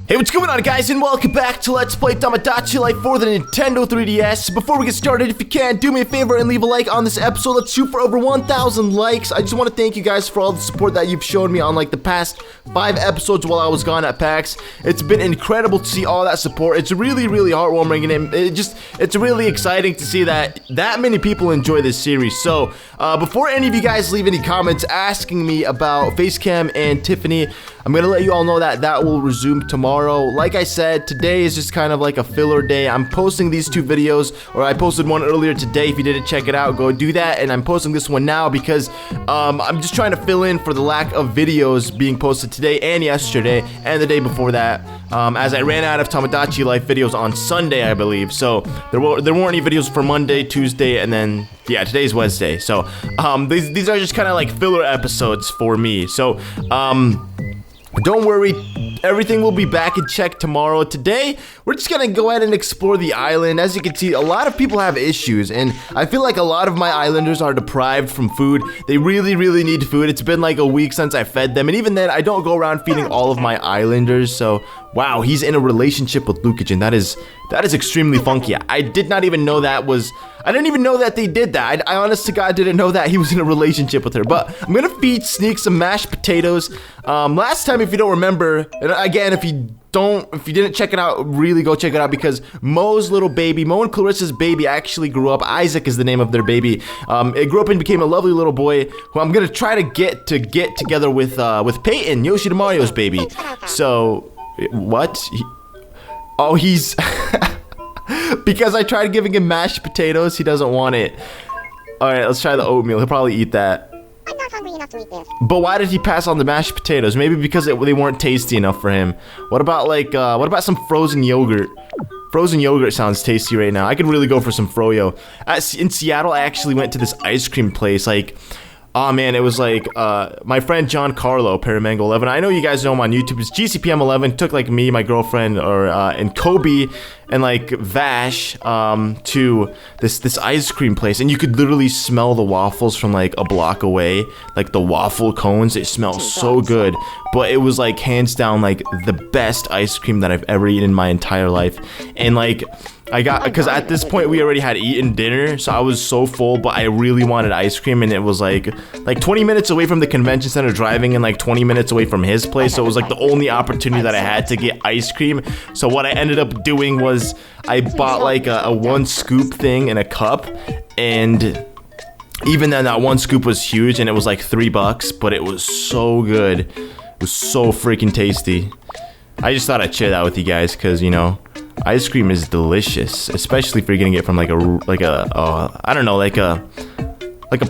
Hey, what's going on, guys, and welcome back to Let's Play Tomodachi Life for the Nintendo 3DS. Before we get started, if you can, do me a favor and leave a like on this episode. Let's shoot for over 1,000 likes. I just want to thank you guys for all the support that you've shown me on, like, the past 5 episodes while I was gone at PAX. It's been incredible to see all that support. It's really, really heartwarming, and it's really exciting to see that many people enjoy this series. So, before any of you guys leave any comments asking me about Facecam and Tiffany, I'm gonna let you all know that will resume tomorrow. Like I said, today is just kind of like a filler day. I'm posting these 2 videos, or I posted one earlier today. If you didn't check it out, go do that. And I'm posting this one now because I'm just trying to fill in for the lack of videos being posted today and yesterday and the day before that, as I ran out of Tomodachi Life videos on Sunday, I believe. So there weren't any videos for Monday, Tuesday, and then yeah, today's Wednesday. So these are just kind of like filler episodes for me. So don't worry, everything will be back in check tomorrow. Today, we're just gonna go ahead and explore the island. As you can see, a lot of people have issues, and I feel like a lot of my islanders are deprived from food. They really, really need food. It's been like a week since I fed them, and even then, I don't go around feeding all of my islanders, so wow, he's in a relationship with Lucajin. That is extremely funky. I did not even know that was... I didn't even know that they did that. I honest to God didn't know that he was in a relationship with her. But I'm gonna feed Sneak some mashed potatoes. Last time, if you don't remember, and again, if you didn't check it out, really go check it out, because Mo's little baby, Mo and Clarissa's baby, actually grew up. Isaac is the name of their baby. It grew up and became a lovely little boy who I'm gonna try to get together with Peyton, Yoshi to Mario's baby. So what? He's because I tried giving him mashed potatoes, he doesn't want it. Alright, let's try the oatmeal. He'll probably eat that. I'm not hungry enough to eat this. But why did he pass on the mashed potatoes? Maybe because they weren't tasty enough for him. What about some frozen yogurt? Frozen yogurt sounds tasty right now. I could really go for some froyo. In Seattle, I actually went to this ice cream place, like... Oh man, it was like, my friend John Carlo, Paramango11. I know you guys know him on YouTube. It's GCPM11. Took like me, my girlfriend, and Kobe, and like Vash, to this ice cream place. And you could literally smell the waffles from like a block away. Like the waffle cones, they smell so good. But it was like hands down like the best ice cream that I've ever eaten in my entire life. And like... because at this point we already had eaten dinner, so I was so full, but I really wanted ice cream, and it was like 20 minutes away from the convention center driving, and like 20 minutes away from his place, so it was like the only opportunity that I had to get ice cream. So what I ended up doing was I bought like a 1 scoop thing in a cup, and even then that 1 scoop was huge, and it was like $3, but it was so good. It was so freaking tasty. I just thought I'd share that with you guys, because, you know, ice cream is delicious, especially if you're getting it from like I don't know, like a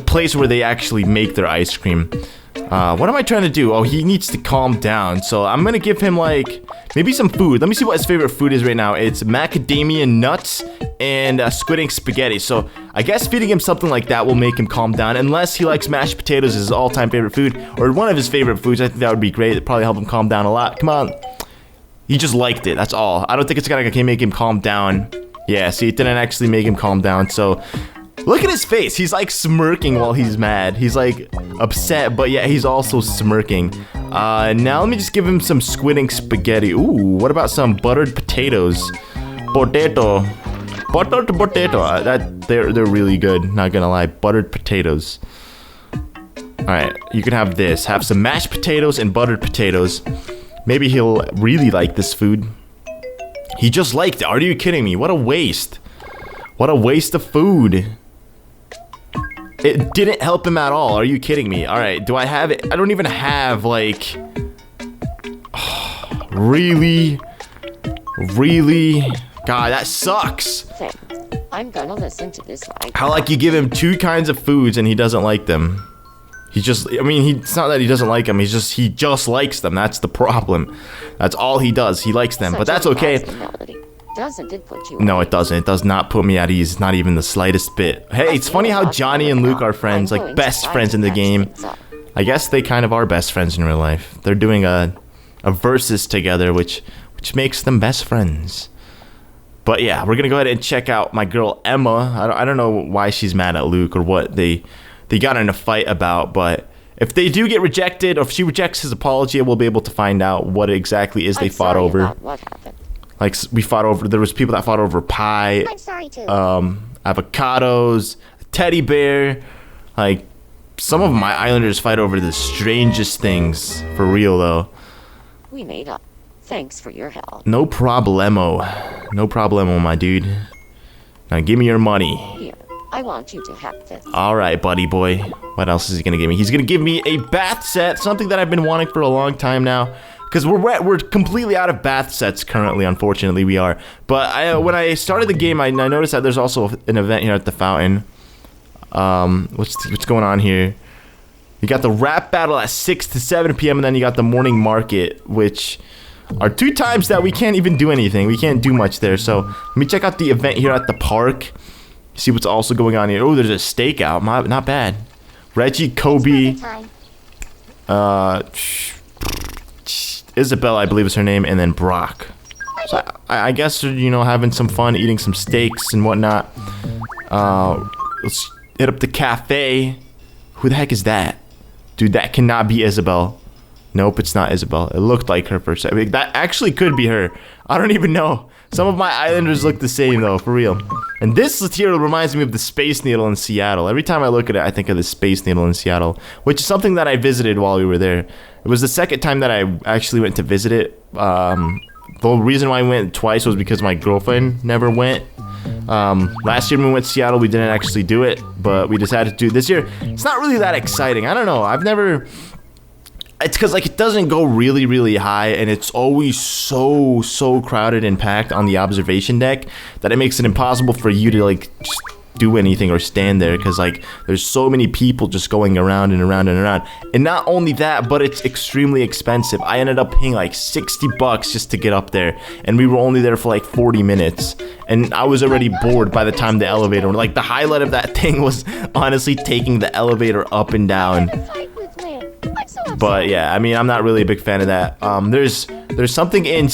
place where they actually make their ice cream. What am I trying to do? Oh, he needs to calm down. So I'm gonna give him like maybe some food. Let me see what his favorite food is right now. It's macadamia nuts and squid ink spaghetti. So I guess feeding him something like that will make him calm down, unless he likes mashed potatoes as his all-time favorite food, or one of his favorite foods. I think that would be great. It'd probably help him calm down a lot. Come on. He just liked it, that's all. I don't think it's gonna make him calm down. Yeah, see, it didn't actually make him calm down, so... Look at his face, he's like smirking while he's mad. He's like upset, but yeah, he's also smirking. Now let me just give him some squid ink spaghetti. Ooh, what about some buttered potatoes? Buttered potato. They're really good, not gonna lie. Buttered potatoes. Alright, you can have this. Have some mashed potatoes and buttered potatoes. Maybe he'll really like this food. He just liked it. Are you kidding me? What a waste. What a waste of food. It didn't help him at all. Are you kidding me? Alright, do I have it? I don't even have, like... Really? Really? God, that sucks. I'm gonna listen to this. How, like, you give him 2 kinds of foods and he doesn't like them. He just, I mean, it's not that he doesn't like them, he just likes them. That's the problem. That's all he does. He likes them, but that's okay. No, it doesn't. It does not put me at ease, not even the slightest bit. Hey, it's funny how Johnny and Luke are friends, like best friends in the game. I guess they kind of are best friends in real life. They're doing a versus together, which makes them best friends. But yeah, we're gonna go ahead and check out my girl Emma. I don't know why she's mad at Luke or what they got in a fight about, but If they do get rejected, or if she rejects his apology, we'll be able to find out what exactly is they fought over. About what happened. Like, we fought over, there was people that fought over pie, I'm sorry too. avocados, teddy bear. Like, some of my islanders fight over the strangest things. For real, though. We made up. Thanks for your help. No problemo. No problemo, my dude. Now, give me your money. Here, I want you to have this. Alright, buddy boy. What else is he gonna give me? He's gonna give me a bath set, something that I've been wanting for a long time now. Because we're completely out of bath sets currently, unfortunately we are. But when I started the game, I noticed that there's also an event here at the fountain. What's going on here? You got the rap battle at 6 to 7 p.m. and then you got the morning market, which are 2 times that we can't even do anything. We can't do much there. So let me check out the event here at the park. See what's also going on here. Oh, there's a stakeout. Not bad. Reggie, Kobe, Isabel, I believe is her name, and then Brock. So I guess, you know, having some fun, eating some steaks and whatnot. Let's hit up the cafe. Who the heck is that? Dude, that cannot be Isabel. Nope, it's not Isabel. It looked like her for a second. That actually could be her. I don't even know. Some of my islanders look the same, though, for real. And this here reminds me of the Space Needle in Seattle. Every time I look at it, I think of the Space Needle in Seattle, which is something that I visited while we were there. It was the second time that I actually went to visit it. The reason why I went twice was because my girlfriend never went. Last year when we went to Seattle, we didn't actually do it, but we decided to do it this year. It's not really that exciting. I don't know. It's because, like, it doesn't go really, really high, and it's always so crowded and packed on the observation deck that it makes it impossible for you to, like, just do anything or stand there, because, like, there's so many people just going around and around and around. And not only that, but it's extremely expensive. I ended up paying like $60 just to get up there, and we were only there for like 40 minutes, and I was already bored by the time the elevator, like, the highlight of that thing was honestly taking the elevator up and down. But yeah, I mean, I'm not really a big fan of that. There's something in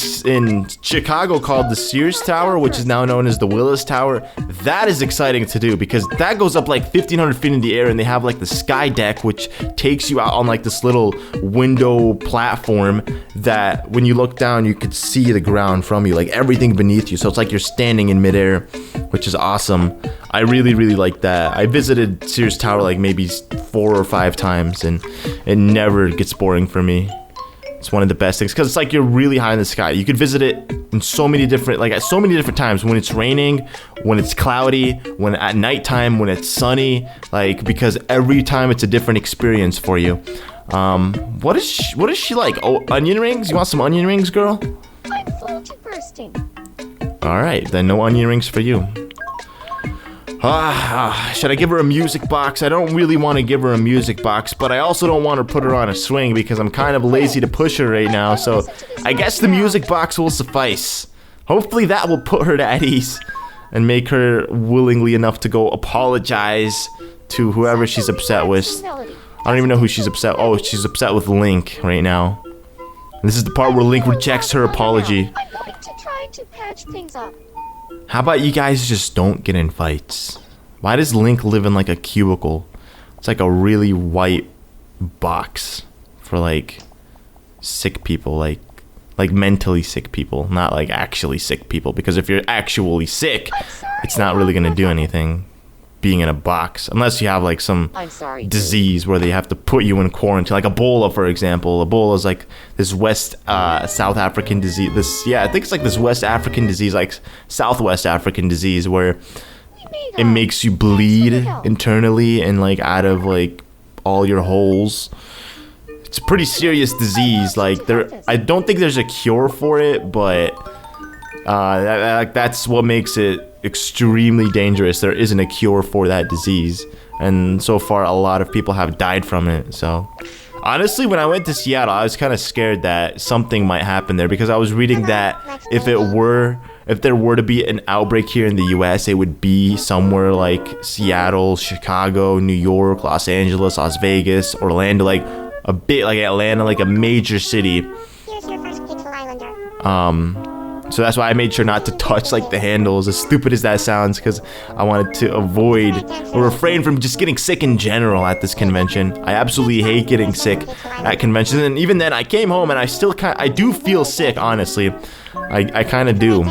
Chicago called the Sears Tower, which is now known as the Willis Tower. That is exciting to do because that goes up like 1,500 feet in the air, and they have like the sky deck, which takes you out on like this little window platform that when you look down, you could see the ground from you, like everything beneath you. So it's like you're standing in midair, which is awesome. I really like that. I visited Sears Tower like maybe 4 or 5 times, and it never gets boring for me. It's one of the best things because it's like you're really high in the sky. You could visit it in so many different, like at so many different times, when it's raining, when it's cloudy, when at nighttime, when it's sunny, like, because every time it's a different experience for you. What is she like? Oh, onion rings? You want some onion rings, girl? I'm full to bursting. All right, then no onion rings for you. Should I give her a music box? I don't really want to give her a music box, but I also don't want to put her on a swing because I'm kind of lazy to push her right now, so I guess the music box will suffice. Hopefully that will put her at ease and make her willingly enough to go apologize to whoever she's upset with. I don't even know who she's upset. Oh, she's upset with Link right now. And this is the part where Link rejects her apology. I'm going to try to patch things up. How about you guys just don't get in fights? Why does Link live in like a cubicle? It's like a really white box for like sick people, like mentally sick people, not like actually sick people. Because if you're actually sick, it's not really gonna do anything being in a box, unless you have like some disease where they have to put you in quarantine, like Ebola, for example. Ebola is like this South African disease. I think it's like this West African disease, like Southwest African disease, where it makes you bleed internally and like out of like all your holes. It's a pretty serious disease. Like I don't think there's a cure for it, but that's what makes it extremely dangerous. There isn't a cure for that disease, and so far a lot of people have died from it. So honestly, when I went to Seattle, I was kind of scared that something might happen there, because I was reading that if there were to be an outbreak here in the US, it would be somewhere like Seattle, Chicago, New York, Los Angeles, Las Vegas, Orlando, like a bit like Atlanta, like a major city. Here's your first pixel islander. So that's why I made sure not to touch like the handles, as stupid as that sounds, because I wanted to avoid or refrain from just getting sick in general at this convention. I absolutely hate getting sick at conventions, and even then I came home and I do feel sick, honestly. I kind of do.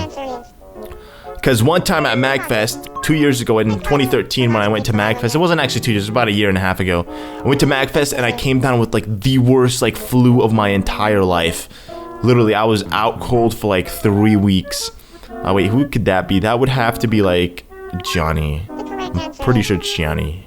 Because one time at MagFest, 2 years ago in 2013 when I went to MagFest, it wasn't actually 2 years, it was about a year and a half ago. I went to MagFest and I came down with like the worst like flu of my entire life. Literally, I was out cold for like 3 weeks. Wait, who could that be? That would have to be like Johnny. I'm pretty sure it's Johnny.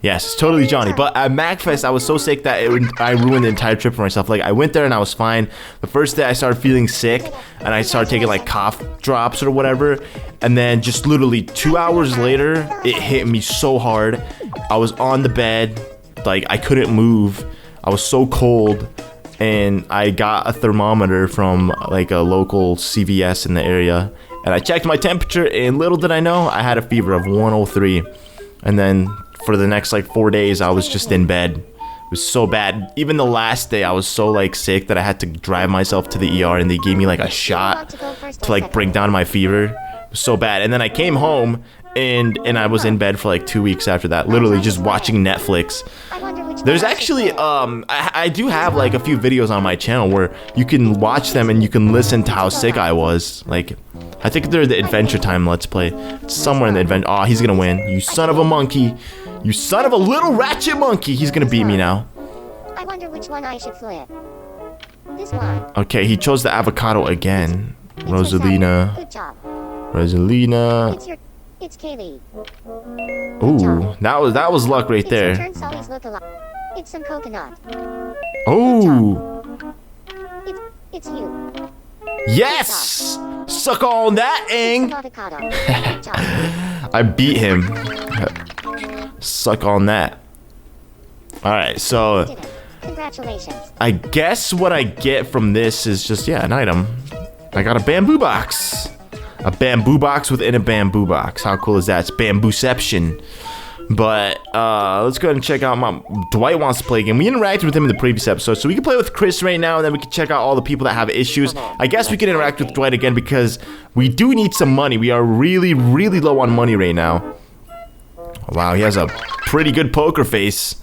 Yes, it's totally Johnny. But at MagFest, I was so sick that I ruined the entire trip for myself. Like, I went there and I was fine. The first day I started feeling sick and I started taking like cough drops or whatever. And then just literally 2 hours later, it hit me so hard. I was on the bed, like I couldn't move. I was so cold. And I got a thermometer from like a local CVS in the area, and I checked my temperature, and little did I know I had a fever of 103. And then for the next like 4 days I was just in bed. It was so bad. Even the last day I was so like sick that I had to drive myself to the ER, and they gave me like a shot to like bring down my fever. It was so bad. And then I came home and I was in bed for like 2 weeks after that, literally just watching Netflix. There's actually, I do have like a few videos on my channel where you can watch them and you can listen to how sick I was. Like, I think they're the Adventure Time Let's Play. It's somewhere in the adventure. Oh, he's gonna win. You son of a monkey. You son of a little ratchet monkey. He's gonna beat me now. I wonder which one I should flip. This one. Okay, he chose the avocado again. Rosalina. Good job. Rosalina. It's Kaylee. Ooh, that was luck right there. Turn Sully's look alike. It's some coconut. Oh. It's you. Yes! Suck on that, Ing! Avocado. Good job. I beat him. Suck on that. Alright, so Did it. Congratulations. I guess what I get from this is just, yeah, an item. I got a bamboo box. A bamboo box within a bamboo box. How cool is that? It's bambooception. But let's go ahead and check out Dwight wants to play a game. We interacted with him in the previous episode, so we can play with Chris right now, and then we can check out all the people that have issues. I guess we can interact with Dwight again because we do need some money. We are really, really low on money right now. Wow, he has a pretty good poker face.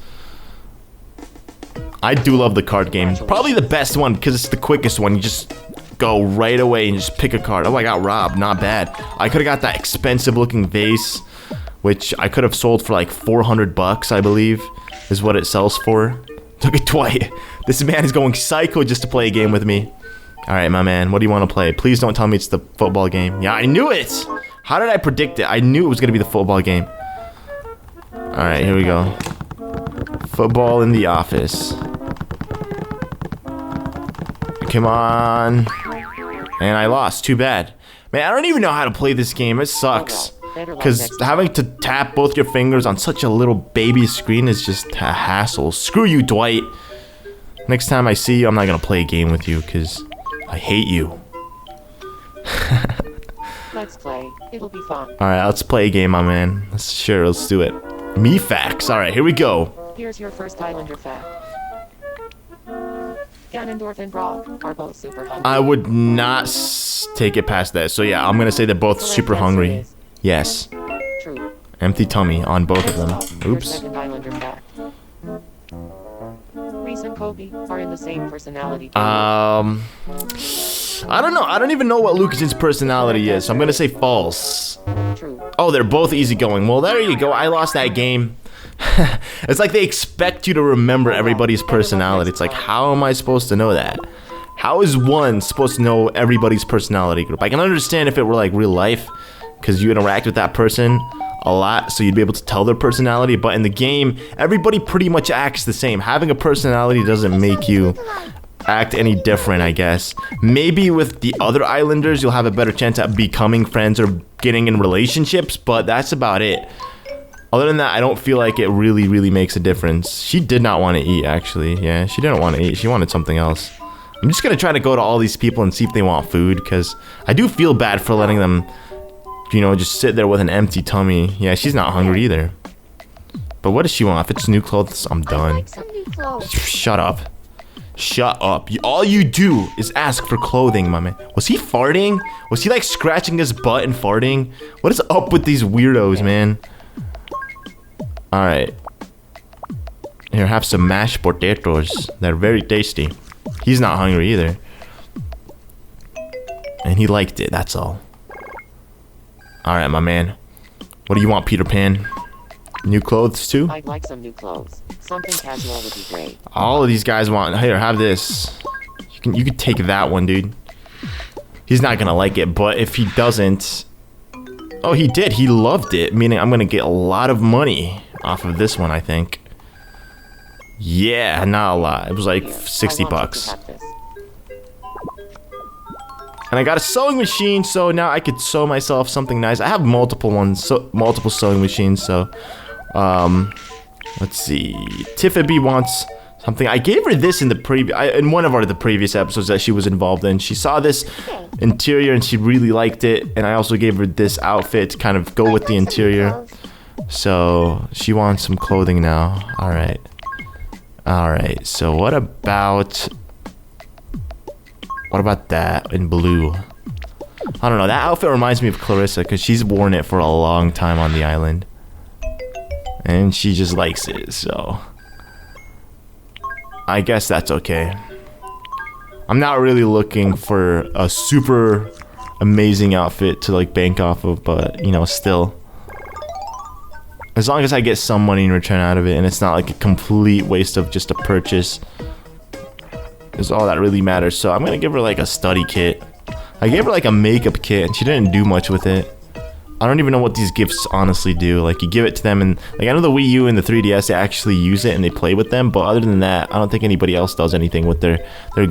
I do love the card game. Probably the best one because it's the quickest one. You just go right away and just pick a card. Oh, I got robbed. Not bad. I could have got that expensive looking vase, which I could have sold for like 400 bucks, I believe, is what it sells for. Look at Dwight. This man is going psycho just to play a game with me. All right, my man, what do you want to play? Please don't tell me it's the football game. Yeah, I knew it. How did I predict it? I knew it was going to be the football game. All right, here we go. Football in the office. Come on. And I lost. Too bad. Man, I don't even know how to play this game. It sucks. Because having to tap both your fingers on such a little baby screen is just a hassle. Screw you, Dwight. Next time I see you, I'm not going to play a game with you because I hate you. Let's play. It'll be fun. Alright, let's play a game, my man. Sure, let's do it. Me facts. Alright, here we go. Here's your first Islander fact. Ganondorf and Brock are both super hungry. I would not take it past that. So yeah, I'm going to say they're both super hungry. Yes. True. Empty tummy on both of them. Your Oops. second Islander fact. Reese and Kobe are in the same personality. I don't know. I don't even know what Lucas's personality is, so I'm going to say false. True. Oh, they're both easygoing. Well, there you go. I lost that game. It's like they expect you to remember everybody's personality. It's like, how am I supposed to know that? How is one supposed to know everybody's personality group? I can understand if it were like real life, because you interact with that person a lot, so you'd be able to tell their personality. But in the game, everybody pretty much acts the same. Having a personality doesn't make you act any different, I guess. Maybe with the other Islanders, you'll have a better chance at becoming friends or getting in relationships, but that's about it. Other than that, I don't feel like it really, really makes a difference. She did not want to eat, actually. Yeah, she didn't want to eat. She wanted something else. I'm just going to try to go to all these people and see if they want food, because I do feel bad for letting them, you know, just sit there with an empty tummy. Yeah, she's not hungry either. But what does she want? If it's new clothes, I'm done. Like some new clothes. Shut up. Shut up. All you do is ask for clothing, my man. Was he farting? Was he like scratching his butt and farting? What is up with these weirdos, man? Alright. Here, have some mashed potatoes. They're very tasty. He's not hungry either. And he liked it, that's all. Alright, my man. What do you want, Peter Pan? New clothes too? I'd like some new clothes. Something casual would be great. All of these guys want. Here, have this. You can take that one, dude. He's not gonna like it, but if he doesn't, oh, he did. He loved it. Meaning, I'm gonna get a lot of money off of this one, I think. Yeah, not a lot. It was like 60 bucks. And I got a sewing machine, so now I could sew myself something nice. I have multiple ones, multiple sewing machines. So, let's see. Tiffany wants something. I gave her this in the in one of the previous episodes that she was involved in. She saw this interior and she really liked it, and I also gave her this outfit to kind of go with the interior. So she wants some clothing now. All right. So what about that in blue? I don't know. That outfit reminds me of Clarissa because she's worn it for a long time on the island. And she just likes it, so I guess that's okay. I'm not really looking for a super amazing outfit to like bank off of, but you know, still. As long as I get some money in return out of it and it's not like a complete waste of just a purchase, is all that really matters. So I'm gonna give her like a study kit. I gave her like a makeup kit and she didn't do much with it. I don't even know what these gifts honestly do. Like, you give it to them and like, I know the Wii U and the 3DS, they actually use it and they play with them, but other than that, I don't think anybody else does anything with their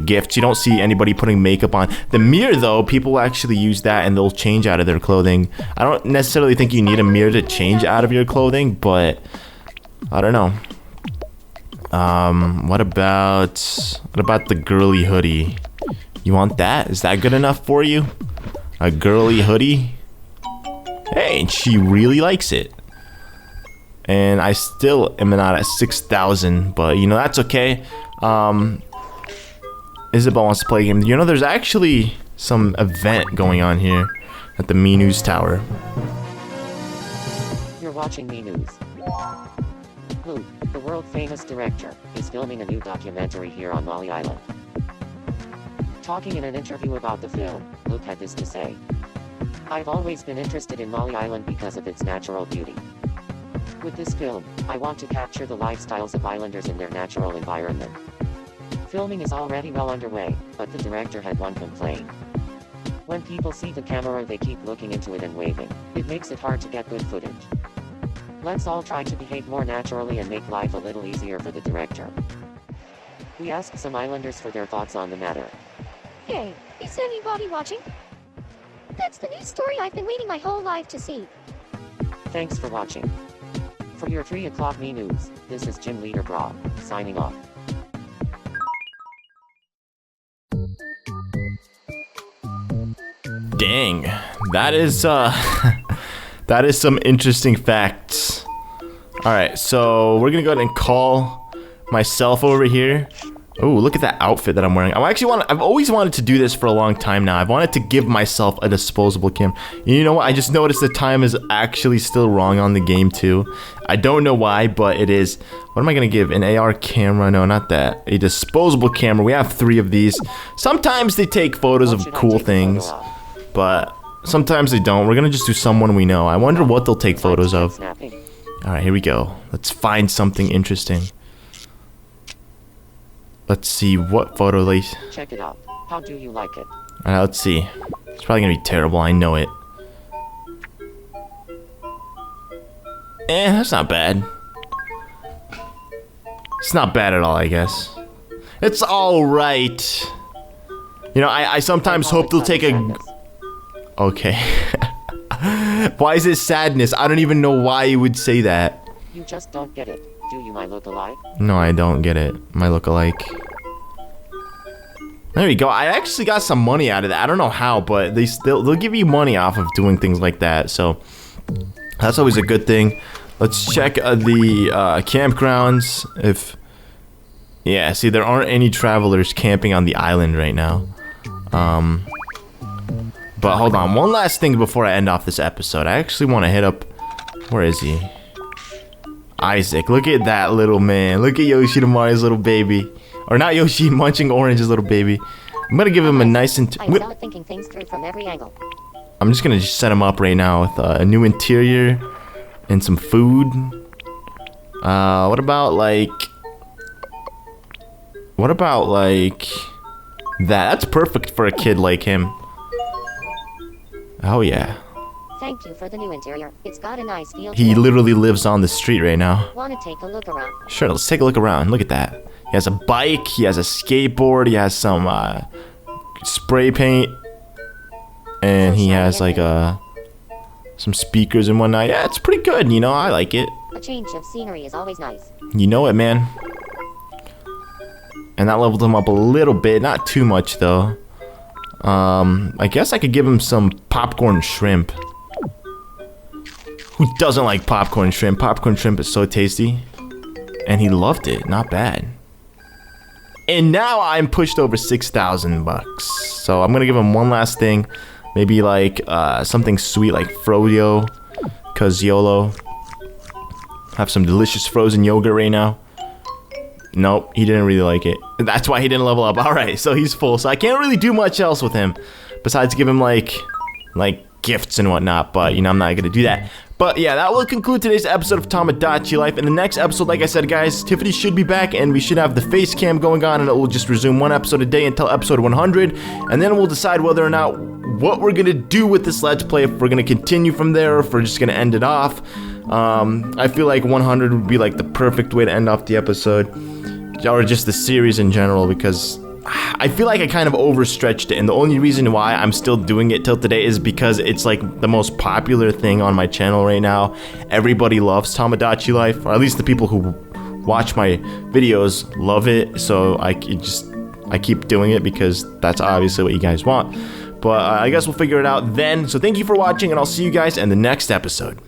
gifts. You don't see anybody putting makeup on. The mirror though, people actually use that and they'll change out of their clothing. I don't necessarily think you need a mirror to change out of your clothing, but I don't know. What about the girly hoodie? You want that? Is that good enough for you? A girly hoodie? Hey, and she really likes it. And I still am not at 6,000, but you know, that's okay. Isabel wants to play a game. You know, there's actually some event going on here at the Me News Tower. You're watching Me News. Luke, the world-famous director, is filming a new documentary here on Molly Island. Talking in an interview about the film, Luke had this to say. I've always been interested in Molly Island because of its natural beauty. With this film, I want to capture the lifestyles of islanders in their natural environment. Filming is already well underway, but the director had one complaint. When people see the camera, they keep looking into it and waving. It makes it hard to get good footage. Let's all try to behave more naturally and make life a little easier for the director. We asked some islanders for their thoughts on the matter. Hey, is anybody watching? That's the news story I've been waiting my whole life to see. Thanks for watching. For your 3 o'clock Me News, this is Gym Leader Brock, signing off. Dang, that is that is some interesting facts. All right, so we're gonna go ahead and call myself over here. Oh, look at that outfit that I'm wearing. I've always wanted to do this for a long time now. I've wanted to give myself a disposable camera. You know what? I just noticed the time is actually still wrong on the game too. I don't know why, but it is. What am I gonna give? An AR camera? No, not that. A disposable camera. We have 3 of these. Sometimes they take photos of cool things, but sometimes they don't. We're gonna just do someone we know. I wonder what they'll take photos of. All right, here we go. Let's find something interesting. Let's see what photo they... Check it out. How do you like it? Alright, let's see. It's probably gonna be terrible, I know it. That's not bad. It's not bad at all, I guess. It's alright. You know, I sometimes hope they'll take a... Okay. Why is it sadness? I don't even know why you would say that. You just don't get it, do you, my look-alike? No, I don't get it. My look-alike. There we go. I actually got some money out of that. I don't know how, but they'll give you money off of doing things like that. So that's always a good thing. Let's check the campgrounds. Yeah, see, there aren't any travelers camping on the island right now. But hold on, one last thing before I end off this episode. I actually want to hit up... Where is he? Isaac, look at that little man. Look at Yoshi the Mario's little baby. Or not Yoshi, Munching Orange's little baby. I'm gonna give him a nice... I'm not thinking things through from every angle. I'm just gonna set him up right now with a new interior and some food. What about like that? That's perfect for a kid like him. Oh yeah. Thank you for the new interior. It's got a nice feel. He literally lives on the street right now. Wanna take a look around? Sure, let's take a look around. Look at that. He has a bike, he has a skateboard, he has some spray paint, and he has like some speakers and whatnot. Yeah, it's pretty good, you know, I like it. A change of scenery is always nice. You know it, man. And that leveled him up a little bit, not too much though. I guess I could give him some popcorn shrimp. Who doesn't like popcorn shrimp? Popcorn shrimp is so tasty. And he loved it, not bad. And now I'm pushed over 6,000 bucks. So I'm gonna give him one last thing. Maybe like something sweet like froyo, cause YOLO. Have some delicious frozen yogurt right now. Nope, he didn't really like it. That's why he didn't level up. Alright, so he's full. So I can't really do much else with him. Besides give him like gifts and whatnot. But, you know, I'm not gonna do that. But yeah, that will conclude today's episode of Tomodachi Life. In the next episode, like I said, guys, Tiffany should be back. And we should have the face cam going on. And it will just resume one episode a day until episode 100. And then we'll decide whether or not what we're gonna do with this Let's Play. If we're gonna continue from there or if we're just gonna end it off. I feel like 100 would be like the perfect way to end off the episode. Or just the series in general, because I feel like I kind of overstretched it, and the only reason why I'm still doing it till today is because it's like the most popular thing on my channel right now. Everybody loves Tomodachi Life, or at least the people who watch my videos love it, so I keep doing it because that's obviously what you guys want. But I guess we'll figure it out then. So thank you for watching, and I'll see you guys in the next episode.